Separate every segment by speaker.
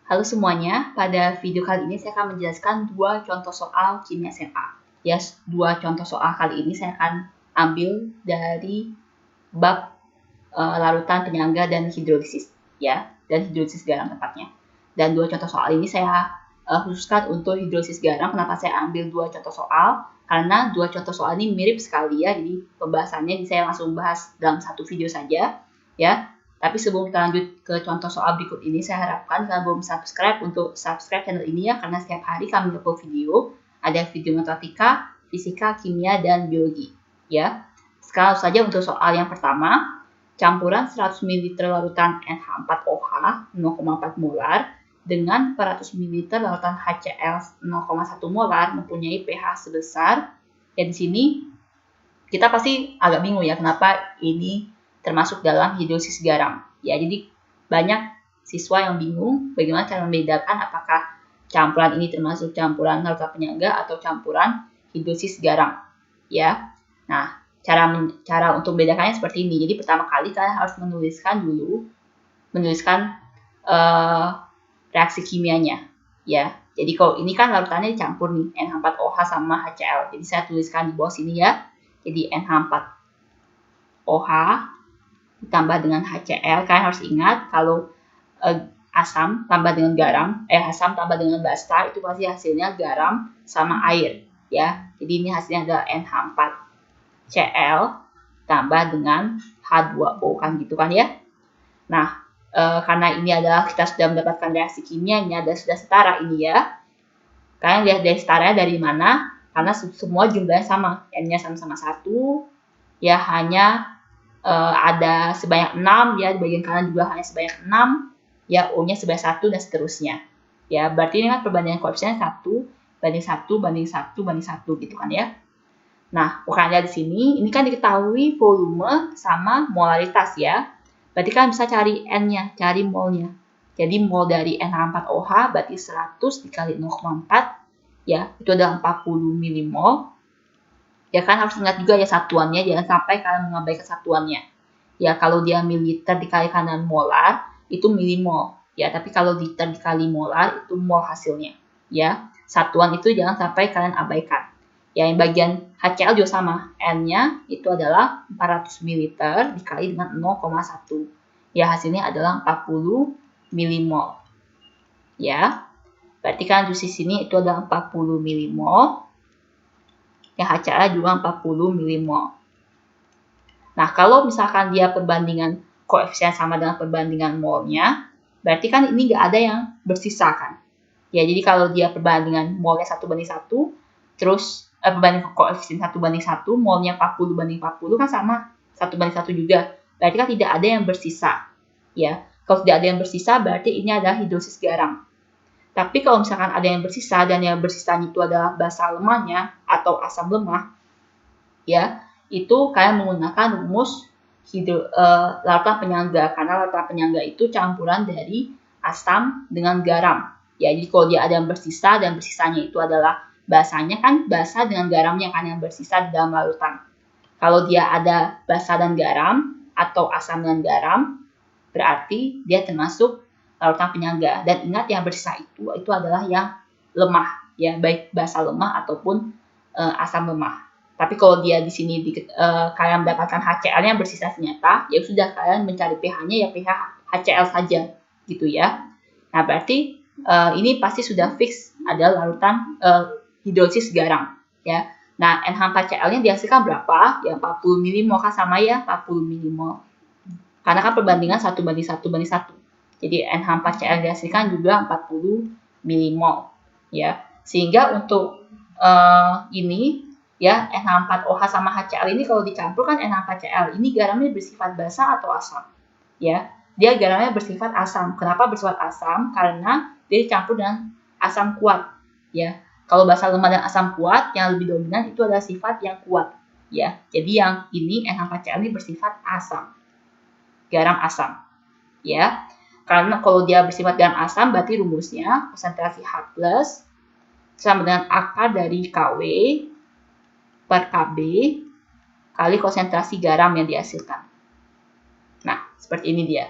Speaker 1: Halo semuanya, pada video kali ini saya akan menjelaskan dua contoh soal kimia SMA. Dua contoh soal kali ini saya akan ambil dari bab larutan penyangga dan hidrolisis, dan hidrolisis garam tepatnya. Dan dua contoh soal ini saya khususkan untuk hidrolisis garam. Kenapa saya ambil dua contoh soal? Karena dua contoh soal ini mirip sekali ya, jadi pembahasannya saya langsung bahas dalam satu video saja, ya. Tapi sebelum kita lanjut ke contoh soal berikut ini, saya harapkan kalian belum subscribe untuk subscribe channel ini ya, karena setiap hari kami upload video, ada video matematika, fisika, kimia, dan biologi, ya. Sekarang saja untuk soal yang pertama, campuran 100 ml larutan NH4OH 0,4 molar dengan 400 ml larutan HCl 0,1 molar mempunyai pH sebesar, ya di sini kita pasti agak bingung ya, kenapa ini termasuk dalam hidrolisis garam. Ya, jadi banyak siswa yang bingung bagaimana cara membedakan apakah campuran ini termasuk campuran larutan penyangga atau campuran hidrolisis garam. Ya, nah cara untuk membedakannya seperti ini. Jadi pertama kali kalian harus menuliskan reaksi kimianya. Ya, jadi kalau ini kan larutannya dicampur nih, NH4OH sama HCl. Jadi saya tuliskan di bawah sini ya. Jadi NH4OH ditambah dengan HCl. Kalian harus ingat kalau asam tambah dengan garam, asam tambah dengan basta itu pasti hasilnya garam sama air, ya. Jadi ini hasilnya adalah NH4Cl tambah dengan H2O, kan gitu kan ya. Nah, karena ini adalah kita sudah mendapatkan reaksi kimianya dan sudah setara ini ya. Kalian lihat dari setaranya dari mana? Karena semua jumlahnya sama, N-nya sama-sama 1, ya hanya ada sebanyak 6 ya, di bagian kanan juga hanya sebanyak 6 ya, O-nya sebanyak 1 dan seterusnya ya. Berarti ini kan perbandingan koefisien 1 banding 1 banding 1 banding 1 gitu kan ya. Nah, pokoknya di sini ini kan diketahui volume sama molaritas ya. Berarti kan bisa cari N-nya, cari molnya. Jadi mol dari NH4OH berarti 100 dikali 0,4 ya, itu adalah 40 milimol. Ya kan harus ingat juga ya satuannya, jangan sampai kalian mengabaikan satuannya. Ya kalau dia mililiter dikali kanan molar itu milimol. Ya tapi kalau liter dikali molar itu mol hasilnya. Ya satuan itu jangan sampai kalian abaikan. Ya yang bagian HCl juga sama, N-nya itu adalah 400 ml dikali dengan 0,1. Ya hasilnya adalah 40 milimol. Ya berarti kan di sini itu adalah 40 milimol. Yang HCl juga 40 milimol. Nah, kalau misalkan dia perbandingan koefisien sama dengan perbandingan molnya, berarti kan ini nggak ada yang bersisa kan. Ya, jadi kalau dia perbandingan molnya 1:1, terus perbandingan koefisien 1:1, molnya 40 banding 40 kan sama 1:1 juga. Berarti kan tidak ada yang bersisa. Ya, kalau tidak ada yang bersisa, berarti ini adalah hidrolisis garam. Tapi kalau misalkan ada yang bersisa dan yang bersisanya itu adalah basa lemahnya atau asam lemah, ya itu kalian menggunakan rumus larutan penyangga, karena larutan penyangga itu campuran dari asam dengan garam. Ya, jadi kalau dia ada yang bersisa dan bersisanya itu adalah basanya, kan basa dengan garamnya kan yang bersisa di dalam larutan. Kalau dia ada basa dan garam atau asam dan garam, berarti dia termasuk larutan penyangga. Dan ingat yang bersisa itu adalah yang lemah ya, baik basa lemah ataupun asam lemah. Tapi kalau dia di sini kalian mendapatkan HCl-nya bersisa ternyata, ya sudah kalian mencari pH-nya ya pH HCl saja gitu ya. Nah, berarti ini pasti sudah fix adalah larutan hidrolisis garam ya. Nah, NH4Cl-nya dihasilkan berapa? Ya 40 milimol kan sama ya, 40 milimol. Karena kan perbandingan 1:1:1. Jadi NH4Cl dihasilkan juga 40 milimol ya. Sehingga untuk ini ya NH4OH sama HCl ini kalau dicampur kan NH4Cl ini garamnya bersifat basa atau asam. Ya, dia garamnya bersifat asam. Kenapa bersifat asam? Karena dia dicampur dengan asam kuat ya. Kalau basa lemah dan asam kuat yang lebih dominan itu adalah sifat yang kuat ya. Jadi yang ini NH4Cl ini bersifat asam. Garam asam ya. Karena kalau dia bersifat garam asam, berarti rumusnya konsentrasi H+ sama dengan akar dari Kw per Kb kali konsentrasi garam yang dihasilkan. Nah, seperti ini dia.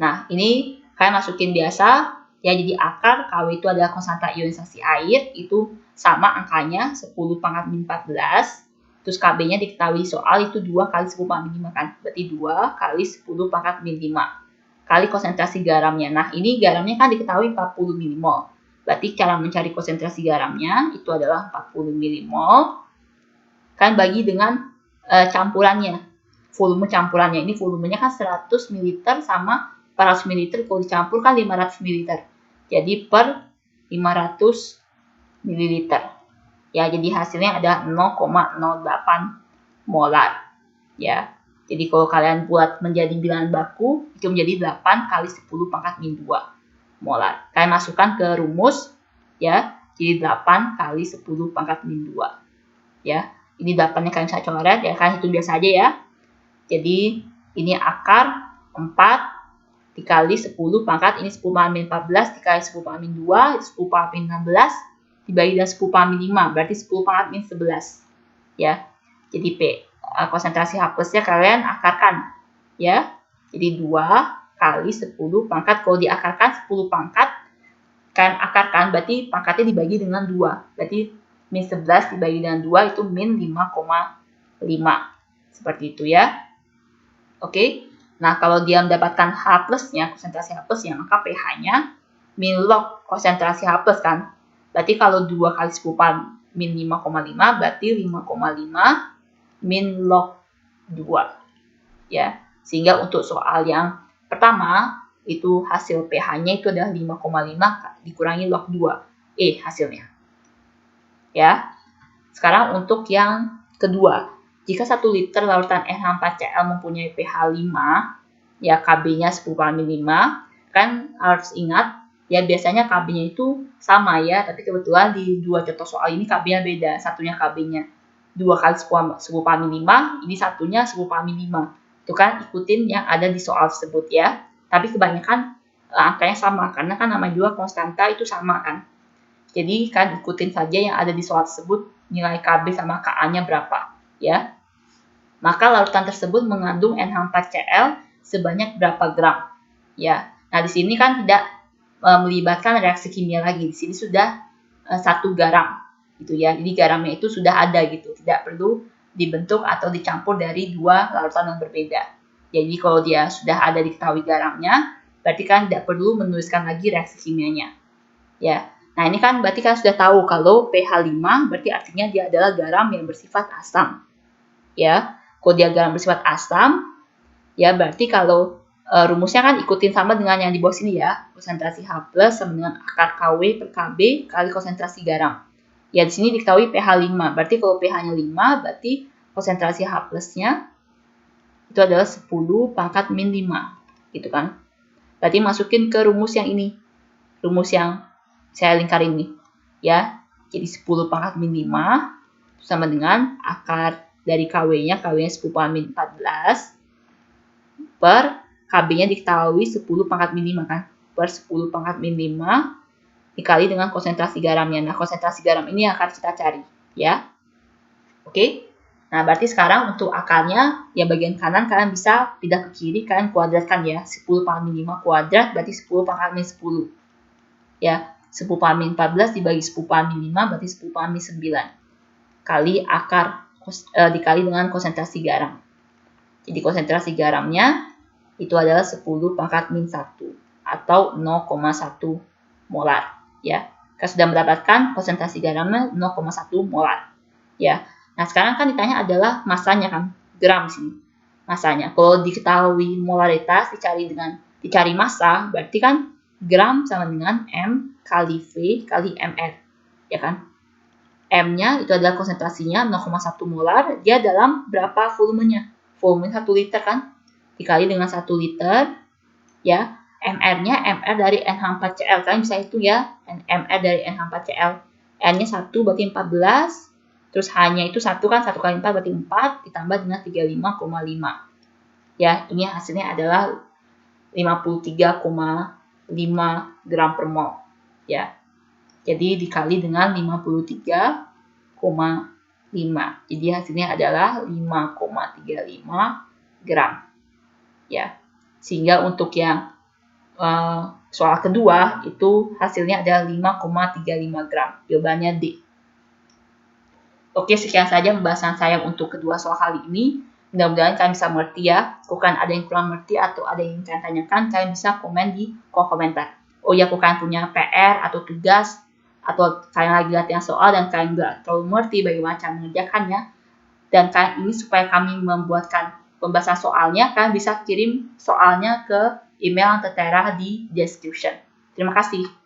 Speaker 1: Nah, ini kalian masukin biasa Ya, jadi akar KW itu adalah konstanta ionisasi air, itu sama angkanya 10 pangkat min 14. Terus KB-nya diketahui di soal itu 2 kali 10 pangkat min 5 kan. Berarti 2 kali 10 pangkat min 5 kali konsentrasi garamnya. Nah, ini garamnya kan diketahui 40 milimol. Berarti cara mencari konsentrasi garamnya itu adalah 40 milimol. Kan bagi dengan campurannya, volume campurannya. Ini volumenya kan 100 ml sama 400 ml, kalau dicampur kan 500 ml. Jadi per 500 ml. Ya, jadi hasilnya ada 0,08 molar. Ya. Jadi kalau kalian buat menjadi bilangan baku, itu menjadi 8 kali 10 pangkat min 2 molar. Kalian masukkan ke rumus, ya, jadi 8 kali 10 pangkat min 2. Ya, ini 8-nya kalian bisa coret, ya, kalian hitung biasa aja ya. Jadi, ini akar 4 dikali 10 pangkat, ini 10 pangkat min 14, dikali 10 pangkat min 2, itu 10 pangkat min 16, dibagi dengan 10 pangkat min 5, berarti 10 pangkat min 11. Ya, jadi P. Konsentrasi H plusnya kalian akarkan, ya. Jadi 2 kali 10 pangkat, kalau diakarkan 10 pangkat, kalian akarkan, berarti pangkatnya dibagi dengan 2. Berarti min 11 dibagi dengan 2 itu min 5,5. Seperti itu ya. Oke. Nah, kalau dia mendapatkan H plusnya, konsentrasi H plusnya, maka pH-nya min log konsentrasi H plus kan. Berarti kalau 2 kali 10 pangkat min 5,5, berarti 5,5 min log 2. Ya, sehingga untuk soal yang pertama itu hasil pH-nya itu adalah 5,5 dikurangi log 2. Hasilnya. Ya. Sekarang untuk yang kedua, jika 1 liter larutan NH4Cl mempunyai pH 5, ya KB-nya 10 pangkat min 5, kan harus ingat ya biasanya KB-nya itu sama ya, tapi kebetulan di dua contoh soal ini KB-nya beda. Satunya KB-nya 2 kali 10 pangkat min 5, ini satunya 10 pangkat min 5. Itu kan ikutin yang ada di soal tersebut ya. Tapi kebanyakan angkanya sama, karena kan namanya juga konstanta itu sama kan. Jadi kan ikutin saja yang ada di soal tersebut, nilai KB sama Ka-nya berapa ya. Maka larutan tersebut mengandung NH4Cl sebanyak berapa gram ya. Nah, di sini kan tidak melibatkan reaksi kimia lagi. Di sini sudah 1 garam gitu ya. Jadi garamnya itu sudah ada gitu, tidak perlu dibentuk atau dicampur dari 2 larutan yang berbeda. Jadi kalau dia sudah ada diketahui garamnya, berarti kan tidak perlu menuliskan lagi reaksi kimianya. Ya. Nah, ini kan berarti kan sudah tahu kalau pH 5 berarti artinya dia adalah garam yang bersifat asam. Ya. Kalau dia garam bersifat asam, ya berarti kalau rumusnya kan ikutin sama dengan yang di bawah sini ya. Konsentrasi H plus sama dengan akar KW per KB kali konsentrasi garam. Ya, di sini diketahui pH 5. Berarti kalau pH-nya 5, berarti konsentrasi H plusnya itu adalah 10 pangkat min 5. Gitu kan. Berarti masukin ke rumus yang ini. Rumus yang saya lingkar ini. Ya. Jadi 10 pangkat min 5 sama dengan akar dari KW-nya. KW-nya 10 pangkat min 14. Per KB-nya diketahui 10 pangkat min 5 kan. Per 10 pangkat min 5. Dikali dengan konsentrasi garamnya. Nah, konsentrasi garam ini yang akan kita cari, ya. Oke. Nah, berarti sekarang untuk akarnya, ya bagian kanan kalian bisa pindah ke kiri, kalian kuadratkan ya. 10 pangkat min 5 kuadrat, berarti 10 pangkat min 10. Ya, 10 pangkat min 14 dibagi 10 pangkat min 5, berarti 10 pangkat min 9. Kali akar, dikali dengan konsentrasi garam. Jadi konsentrasi garamnya itu adalah 10 pangkat min 1, atau 0,1 molar. Ya, kita sudah mendapatkan konsentrasi garamnya 0,1 molar. Ya, nah sekarang kan ditanya adalah masanya kan, gram sini. Masanya, kalau diketahui molaritas dicari massa, berarti kan gram sama dengan M kali V kali MR, ya kan? M-nya itu adalah konsentrasinya 0,1 molar, dia dalam berapa volumenya? Volume 1 liter kan? Dikali dengan 1 liter, ya. MR-nya MR dari NH4Cl. Kalian bisa hitung ya. MR dari NH4Cl. N-nya 1 berarti 14. Terus H-nya itu 1 kan. 1 kali 4 berarti 4. Ditambah dengan 35,5. Ya, ini hasilnya adalah 53,5 gram per mol. Ya. Jadi dikali dengan 53,5. Jadi hasilnya adalah 5,35 gram. Ya. Sehingga untuk yang soal kedua itu hasilnya adalah 5,35 gram. Jawabannya D. Oke, sekian saja pembahasan saya untuk kedua soal kali ini. Mudah-mudahan kalian bisa mengerti ya. Kalau kalian ada yang kurang mengerti atau ada yang kalian tanyakan, kalian bisa komen di kolom komentar. Oh ya, kalau kalian punya PR atau tugas, atau kalian lagi latihan soal dan kalian nggak terlalu mengerti bagaimana cara mengerjakannya, dan kalian ini supaya kami membuatkan pembahasan soalnya, kalian bisa kirim soalnya ke email yang tertera di description. Terima kasih.